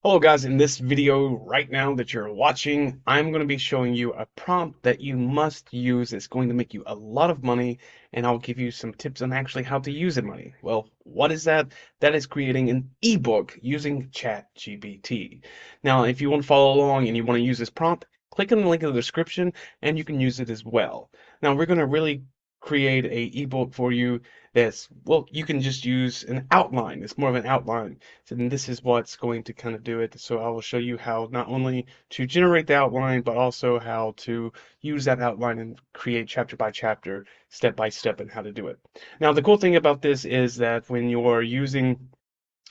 Hello guys, in this video right now that you're watching, I'm going to be showing you a prompt that you must use. It's going to make you a lot of money, and I'll give you some tips on actually how to use the money. Well, what is that? That is creating an ebook using ChatGPT. Now, if you want to follow along and you want to use this prompt, click on the link in the description and you can use it as well. Now, we're going to really create a ebook for you that's, well, you can just use an outline. It's more of an outline. So then this is what's going to kind of do it. So I will show you how not only to generate the outline, but also how to use that outline and create chapter by chapter, step by step, and how to do it. Now, the cool thing about this is that when you're using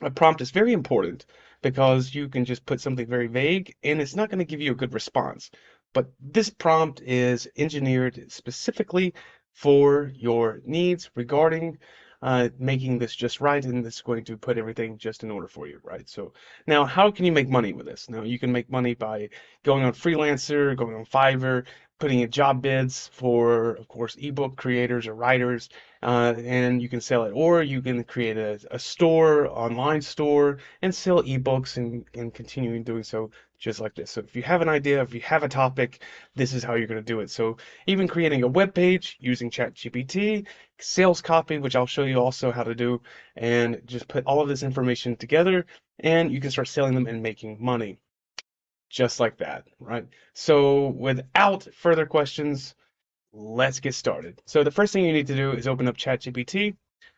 a prompt, it's very important because you can just put something very vague and it's not going to give you a good response. But this prompt is engineered specifically for your needs regarding making this just right, and it's going to put everything just in order for you, right? So now, how can you make money with this? Now, you can make money by going on Freelancer, going on Fiverr, putting in job bids for, of course, ebook creators or writers, and you can sell it. Or you can create a store, online store, and sell ebooks and continuing doing so just like this. So if you have an idea, if you have a topic, this is how you're going to do it. So even creating a web page using ChatGPT, sales copy, which I'll show you also how to do, and just put all of this information together, and you can start selling them and making money just like that, right? So without further questions, let's get started. So the first thing you need to do is open up ChatGPT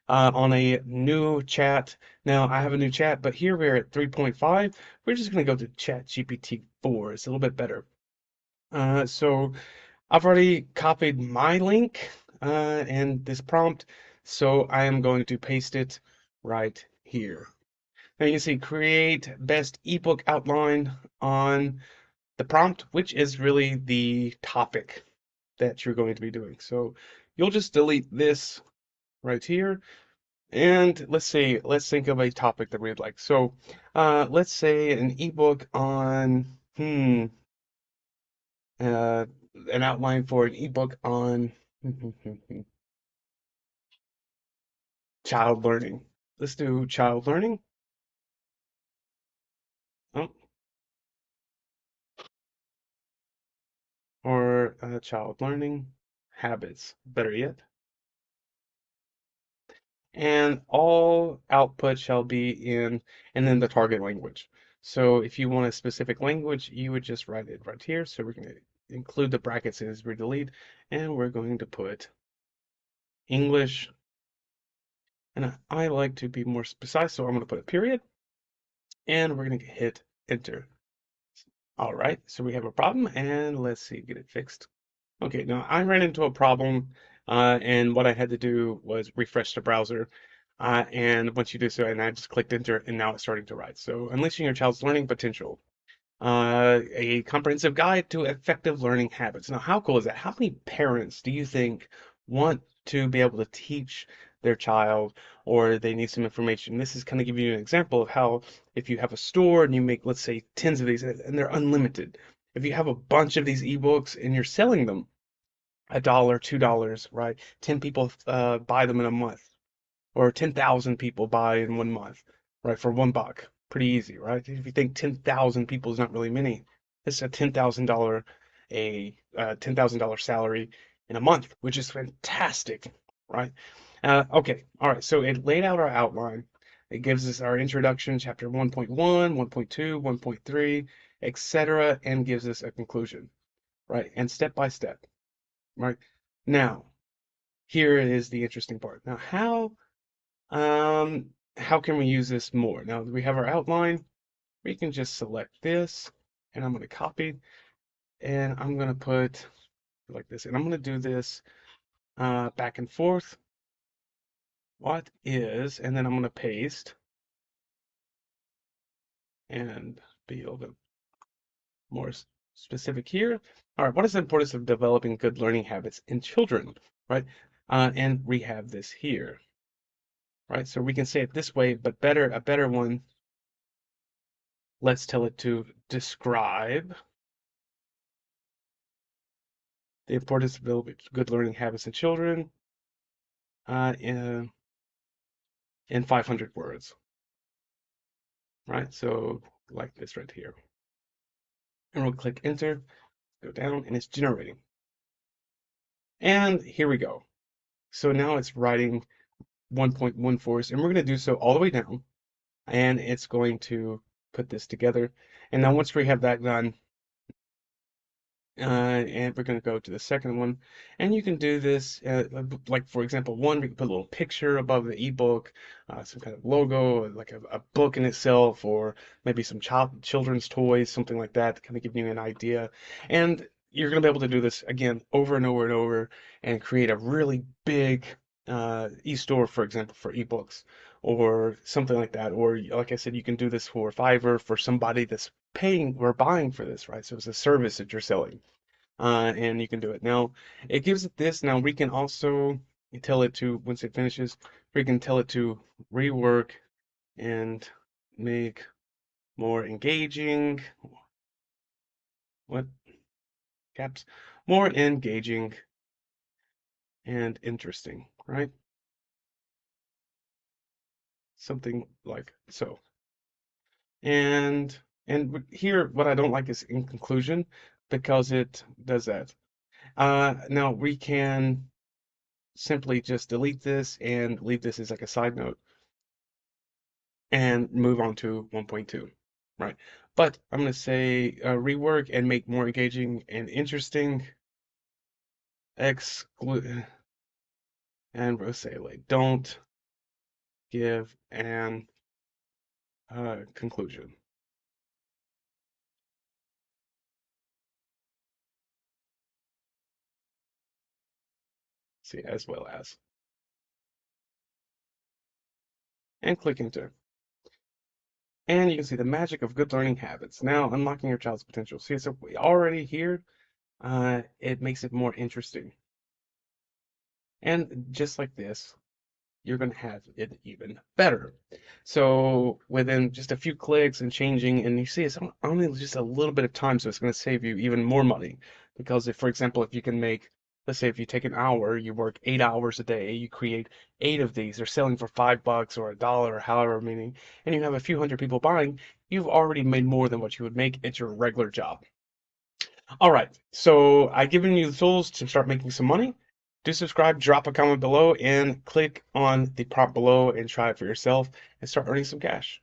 on a new chat. Now I have a new chat, but here we're at 3.5. We're just going to go to ChatGPT 4. It's a little bit better. So I've already copied my link and this prompt, so I am going to paste it right here. Now you can see create best ebook outline on the prompt, which is really the topic that you're going to be doing. So you'll just delete this right here. And let's see, let's think of a topic that we'd like. So let's say an ebook on, uh, an outline for an ebook on child learning. Let's do child learning. Oh, or child learning habits, better yet. And all output shall be in, and then the target language. So if you want a specific language, you would just write it right here. So we're going to include the brackets as we delete, and we're going to put English. And I like to be more precise, so I'm going to put a period, and we're going to hit enter. All right, so we have a problem, and let's see, get it fixed. Okay, now I ran into a problem, and what I had to do was refresh the browser. And once you do so, and I just clicked enter, and now it's starting to write. So, unleashing your child's learning potential, a comprehensive guide to effective learning habits. Now, how cool is that? How many parents do you think want to be able to teach their child, or they need some information? This is kind of giving you an example of how if you have a store and you make, let's say, tens of these, and they're unlimited. If you have a bunch of these ebooks and you're selling them, $1, $2, right? 10 people buy them in a month, or 10,000 people buy in 1 month, right? For $1. Pretty easy, right? If you think 10,000 people is not really many, it's a $10,000 salary in a month, which is fantastic, right? Okay, all right. So it laid out our outline. It gives us our introduction, chapter 1.1, 1.2, 1.3, etc., and gives us a conclusion, right? And step by step, right? Now, here is the interesting part. Now, how can we use this more? Now we have our outline. We can just select this, and I'm going to copy, and I'm going to put like this, and I'm going to do this back and forth. What is, and then I'm going to paste and be a little bit more specific here. All right, what is the importance of developing good learning habits in children, right? And we have this here, right? So we can say it this way, but better, a better one. Let's tell it to describe the importance of building good learning habits in children in 500 words, right? So like this right here. And we'll click enter, go down, and it's generating. And here we go. So now it's writing 1.14, and we're going to do so all the way down, and it's going to put this together. And now once we have that done, and we're going to go to the second one, and you can do this like for example one, we can put a little picture above the ebook, some kind of logo like a book in itself, or maybe some children's toys, something like that, kind of giving you an idea. And you're going to be able to do this again over and over and over and create a really big e-store, for example, for ebooks or something like that. Or like I said, you can do this for Fiverr for somebody that's paying or buying for this, right? So it's a service that you're selling, and you can do it. Now, it gives it this. Now we can also tell it to, once it finishes, we can tell it to rework and make more engaging, what, caps, more engaging and interesting, right? Something like so. And here, what I don't like is in conclusion, because it does that. Now we can simply just delete this and leave this as like a side note and move on to 1.2, right? But I'm going to say rework and make more engaging and interesting, exclude, and we'll say like don't give an conclusion. See, as well as, and click enter. And you can see the magic of good learning habits. Now unlocking your child's potential. See, so already here, it makes it more interesting. And just like this, you're going to have it even better. So within just a few clicks and changing, and you see it's only just a little bit of time, so it's going to save you even more money. Because if, for example, if you can make, let's say if you take an hour, you work 8 hours a day, you create eight of these, they're selling for $5 or $1 or however many, and you have a few hundred people buying, you've already made more than what you would make at your regular job. All right, so I've given you the tools to start making some money. Do subscribe, drop a comment below, and click on the prompt below and try it for yourself and start earning some cash.